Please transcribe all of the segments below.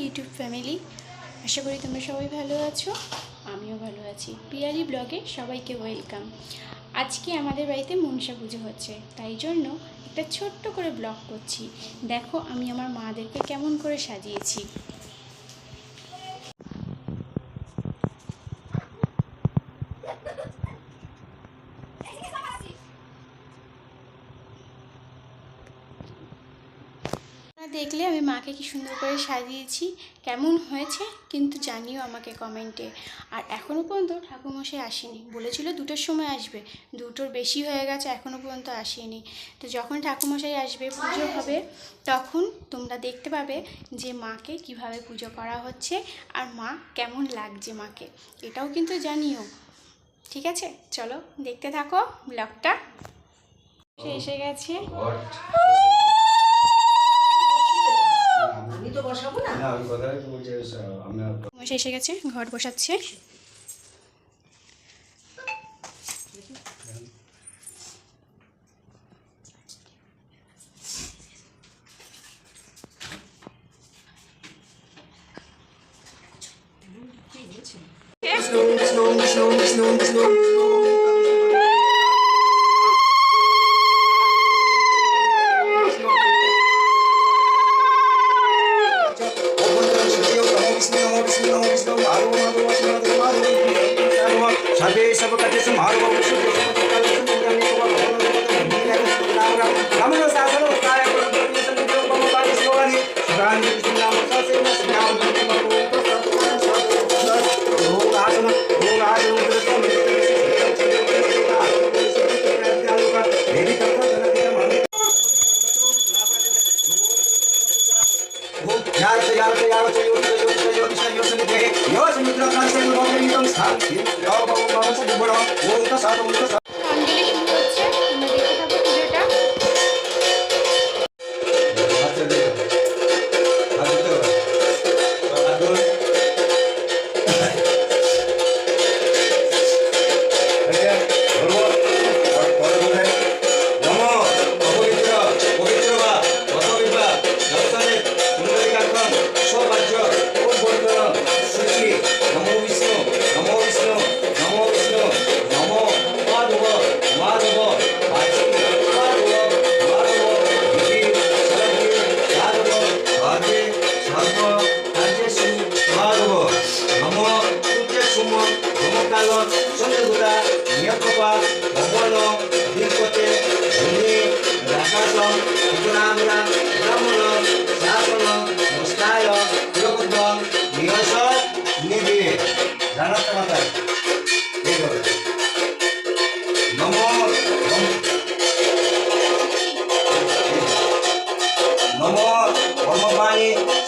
YouTube family, আশা করি তোমরা সবাই ভালো আছো। আমিও ভালো আছি। পিয়ালি ব্লগে সবাইকে ওয়েলকাম। আজকে আমাদের বাড়িতে মনসা পুজো হচ্ছে, তাই জন্য একটা ছোট্ট করে ব্লগ করছি। দেখো আমি আমার মাদেরকে কেমন করে সাজিয়েছি। দেখলে আমি মাকে কি সুন্দর করে সাজিয়েছি, কেমন হয়েছে কিন্তু জানিও আমাকে কমেন্টে। আর এখনও পর্যন্ত ঠাকুরমশাই আসেনি, বলেছিল 2টোর সময় আসবে, 2টোর বেশি হয়ে গেছে, এখনও পর্যন্ত আসেনি। তো যখন ঠাকুরমশাই আসবে, পুজো হবে, তখন তোমরা দেখতে পাবে যে মাকে কিভাবে পুজো করা হচ্ছে আর মা কেমন লাগছে মাকে, এটাও কিন্তু জানিও। ঠিক আছে, চলো দেখতে থাকো ব্লগটা। এসে গেছে, মশাই এসে গেছে, ঘট বসাচ্ছে।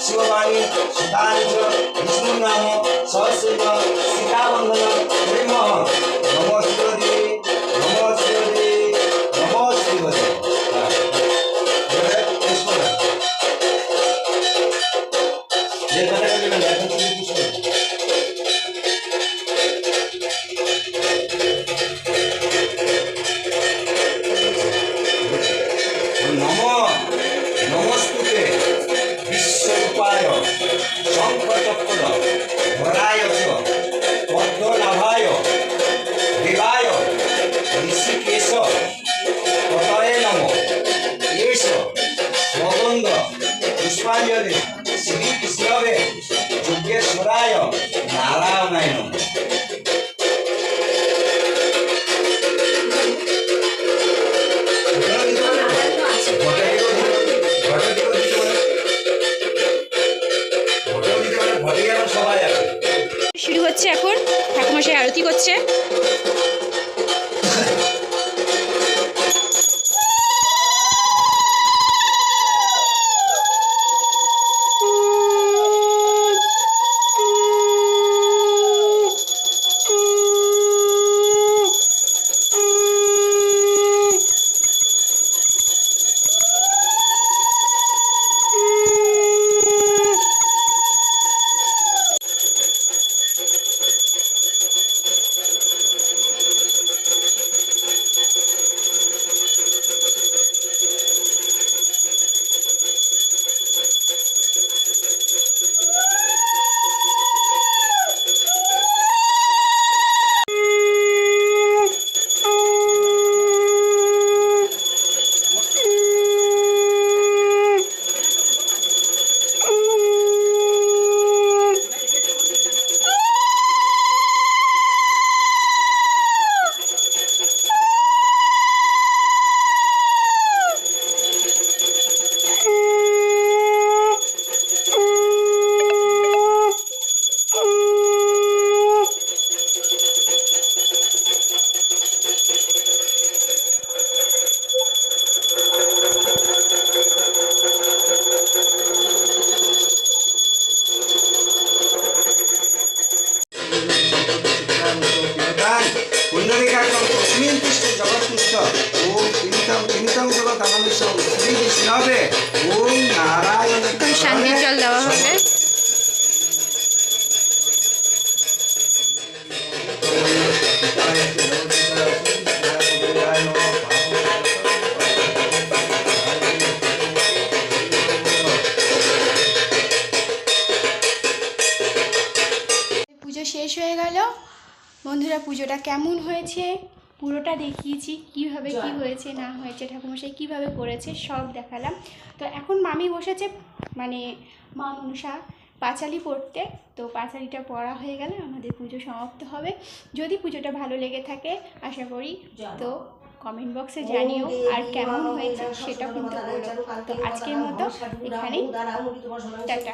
शिववाणी सुतानि च विष्णुनाम सहस्रैव सीतावन्दनं हरिमः नमो शिवदेवी नमो शिवदेवी नमो शिवदेवी। नमोस्तुते विश्वरूपाय शंखचक्र धराय च पद्मनाभाय देवाय ऋषिकेश पतये नमो एष मदंग पुष्पांजलि श्रीकृष्णवे योगेश्वराय नारायणाय नमः। শুরু হচ্ছে, এখন ঠাকুমশাই আরতি করছে। হবে ওম নারায়ণ এখন শান্তি জল দেওয়া হবে। পুজো শেষ হয়ে গেল বন্ধুরা। পুজোটা কেমন হয়েছে পুরোটা দেখিয়েছি, কিভাবে কি হয়েছে না হয়েছে, ঠাকুমশাই কিভাবে করেছে সব দেখালাম। তো এখন মামি বসেছে মানে মা মনসা পাঁচালি পড়তে। তো পাঁচালিটা পড়া হয়ে গেলে আমাদের পুজো সমাপ্ত হবে। যদি পুজোটা ভালো লেগে থাকে আশা করি তো কমেন্ট বক্সে জানিও, আর কেমন হয়েছে সেটা কিন্তু বলো। তো আজকের মতো এখানেই টাটা।